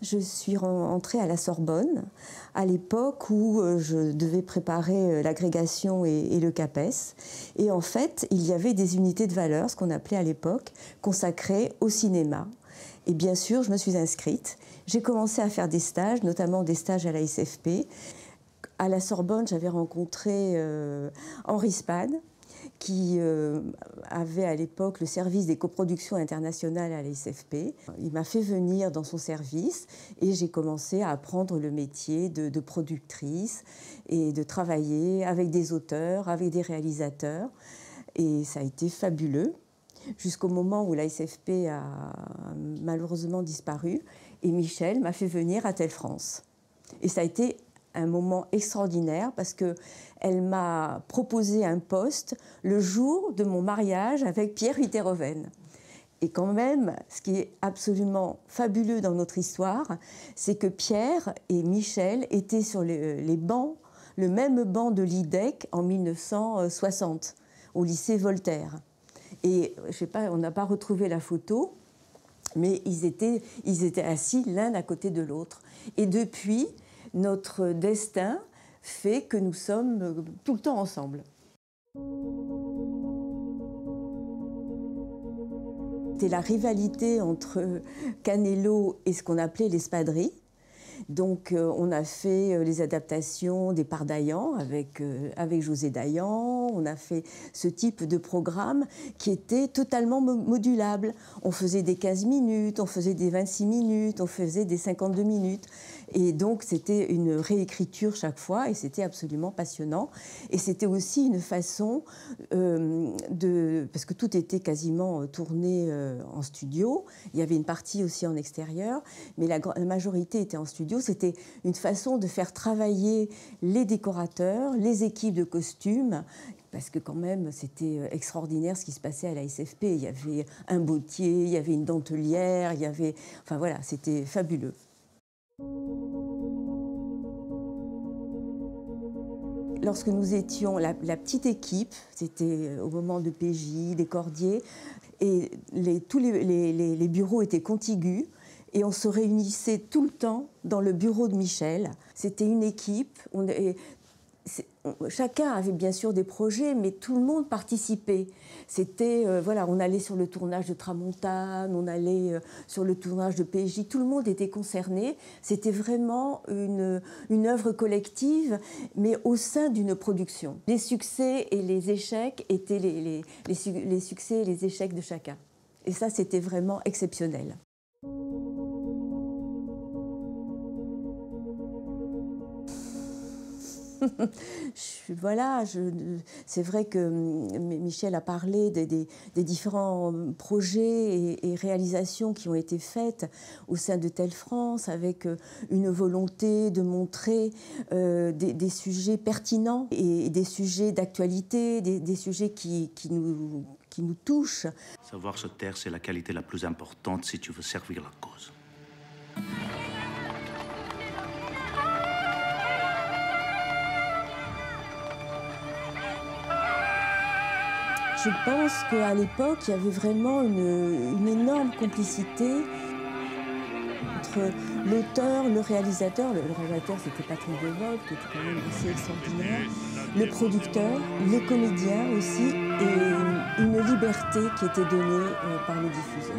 Je suis entrée à la Sorbonne à l'époque où je devais préparer l'agrégation et le CAPES. Et en fait, il y avait des unités de valeur, ce qu'on appelait à l'époque, consacrées au cinéma. Et bien sûr, je me suis inscrite. J'ai commencé à faire des stages, notamment des stages à la SFP. À la Sorbonne, j'avais rencontré Henri Spad, qui avait à l'époque le service des coproductions internationales à la SFP. Il m'a fait venir dans son service et j'ai commencé à apprendre le métier de productrice et de travailler avec des auteurs, avec des réalisateurs. Et ça a été fabuleux jusqu'au moment où la SFP a malheureusement disparu et Michel m'a fait venir à Telle France. Et ça a été un moment extraordinaire parce qu'elle m'a proposé un poste le jour de mon mariage avec Pierre Huitteroven. Et quand même, ce qui est absolument fabuleux dans notre histoire, c'est que Pierre et Michel étaient sur les bancs, le même banc de l'IDEC en 1960, au lycée Voltaire. Et je sais pas, on n'a pas retrouvé la photo, mais ils étaient assis l'un à côté de l'autre. Et depuis, notre destin fait que nous sommes tout le temps ensemble. C'était la rivalité entre Canello et ce qu'on appelait l'espadrille. Donc on a fait les adaptations des Parts d'Ayan avec José Dayan. On a fait ce type de programme qui était totalement modulable. On faisait des 15 minutes, on faisait des 26 minutes, on faisait des 52 minutes. Et donc c'était une réécriture chaque fois et c'était absolument passionnant. Et c'était aussi une façon parce que tout était quasiment tourné en studio. Il y avait une partie aussi en extérieur, mais la majorité était en studio. C'était une façon de faire travailler les décorateurs, les équipes de costumes, parce que quand même, c'était extraordinaire ce qui se passait à la SFP. Il y avait un bottier, il y avait une dentelière, il y avait... Enfin voilà, c'était fabuleux. Lorsque nous étions la petite équipe, c'était au moment de PJ, des cordiers, et tous les bureaux étaient contigus, et on se réunissait tout le temps dans le bureau de Michel. C'était une équipe, chacun avait bien sûr des projets, mais tout le monde participait. C'était, voilà, on allait sur le tournage de Tramontane, on allait sur le tournage de PJ, tout le monde était concerné. C'était vraiment une œuvre collective, mais au sein d'une production. Les succès et les échecs étaient les succès et les échecs de chacun. Et ça, c'était vraiment exceptionnel. Voilà, c'est vrai que Michel a parlé des différents projets et réalisations qui ont été faites au sein de Telle France, avec une volonté de montrer des sujets pertinents et des sujets d'actualité, des sujets qui nous touchent. Savoir se taire, c'est la qualité la plus importante si tu veux servir la cause. Je pense qu'à l'époque, il y avait vraiment une énorme complicité entre l'auteur, le réalisateur. Le réalisateur, c'était Patrick Devol, qui était quand même aussi extraordinaire, le producteur, les comédiens aussi, et une liberté qui était donnée par le diffuseur.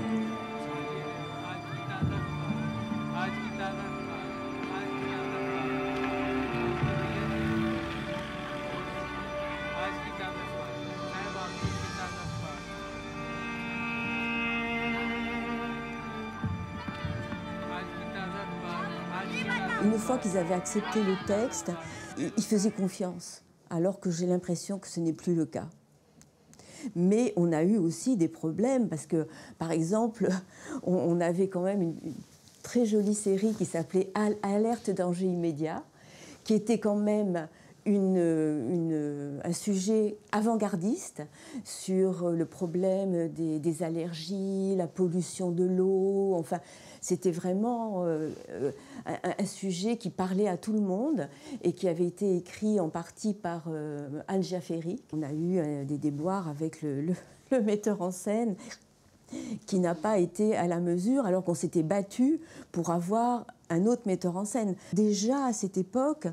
Une fois qu'ils avaient accepté le texte, ils faisaient confiance, alors que j'ai l'impression que ce n'est plus le cas. Mais on a eu aussi des problèmes, parce que, par exemple, on avait quand même une très jolie série qui s'appelait Alerte danger immédiat, qui était quand même un sujet avant-gardiste sur le problème des allergies, la pollution de l'eau. Enfin, c'était vraiment un sujet qui parlait à tout le monde et qui avait été écrit en partie par Al Jafferi. On a eu des déboires avec le metteur en scène qui n'a pas été à la mesure, alors qu'on s'était battu pour avoir un autre metteur en scène. Déjà à cette époque,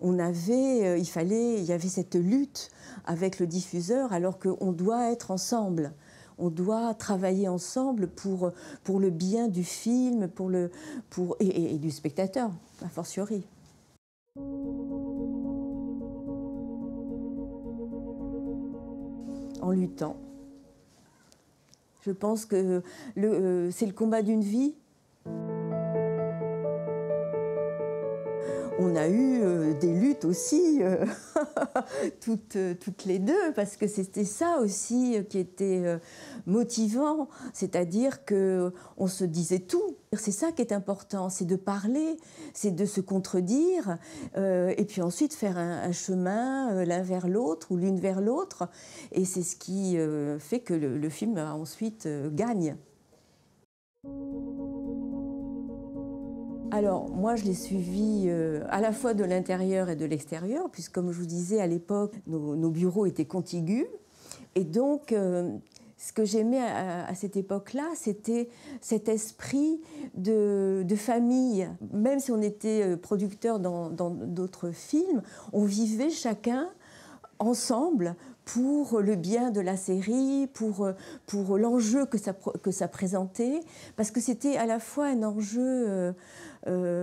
il y avait cette lutte avec le diffuseur, alors qu'on doit être ensemble. On doit travailler ensemble pour le bien du film et du spectateur, a fortiori. En luttant. Je pense que c'est le combat d'une vie. On a eu des luttes aussi, toutes les deux, parce que c'était ça aussi qui était motivant, c'est-à-dire qu'on se disait tout. C'est ça qui est important, c'est de parler, c'est de se contredire, et puis ensuite faire un chemin l'un vers l'autre ou l'une vers l'autre. Et c'est ce qui fait que le film ensuite gagne. Alors, moi, je l'ai suivi à la fois de l'intérieur et de l'extérieur, puisque, comme je vous disais, à l'époque, nos bureaux étaient contigus. Et donc, ce que j'aimais à cette époque-là, c'était cet esprit de famille. Même si on était producteur dans d'autres films, on vivait chacun ensemble pour le bien de la série, pour l'enjeu que ça présentait, parce que c'était à la fois un enjeu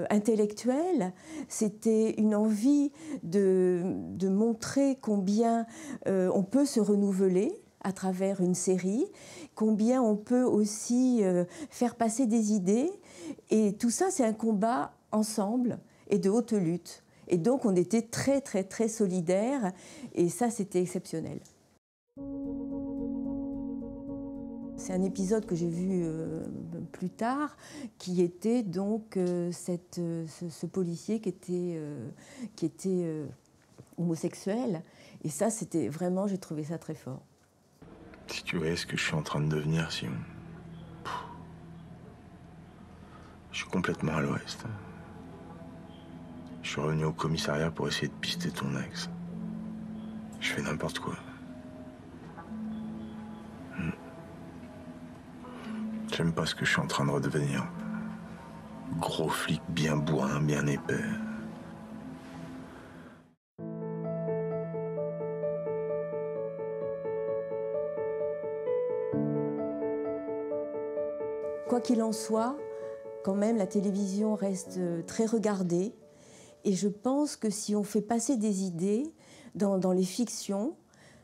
intellectuel, c'était une envie de montrer combien on peut se renouveler à travers une série, combien on peut aussi faire passer des idées, et tout ça c'est un combat ensemble et de haute lutte. Et donc, on était très, très, très solidaires. Et ça, c'était exceptionnel. C'est un épisode que j'ai vu plus tard, qui était donc ce policier qui était homosexuel. Et ça, c'était vraiment, j'ai trouvé ça très fort. Si tu voyais ce que je suis en train de devenir, Simon. Je suis complètement à l'ouest. Je suis revenu au commissariat pour essayer de pister ton ex. Je fais n'importe quoi. J'aime pas ce que je suis en train de redevenir. Gros flic bien bourrin, bien épais. Quoi qu'il en soit, quand même, la télévision reste très regardée. Et je pense que si on fait passer des idées dans les fictions,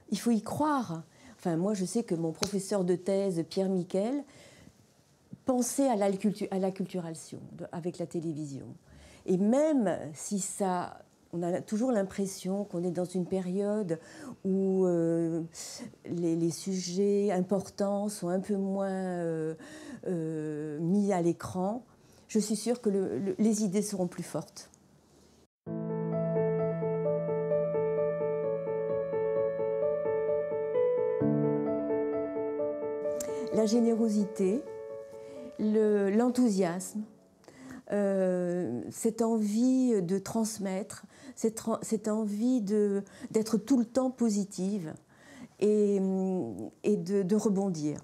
il faut y croire. Enfin, moi, je sais que mon professeur de thèse, Pierre Miquel, pensait à l'acculturation avec la télévision. Et même si on a toujours l'impression qu'on est dans une période où les sujets importants sont un peu moins mis à l'écran, je suis sûre que les idées seront plus fortes. La générosité, l'enthousiasme, cette envie de transmettre, cette envie d'être tout le temps positive et de rebondir.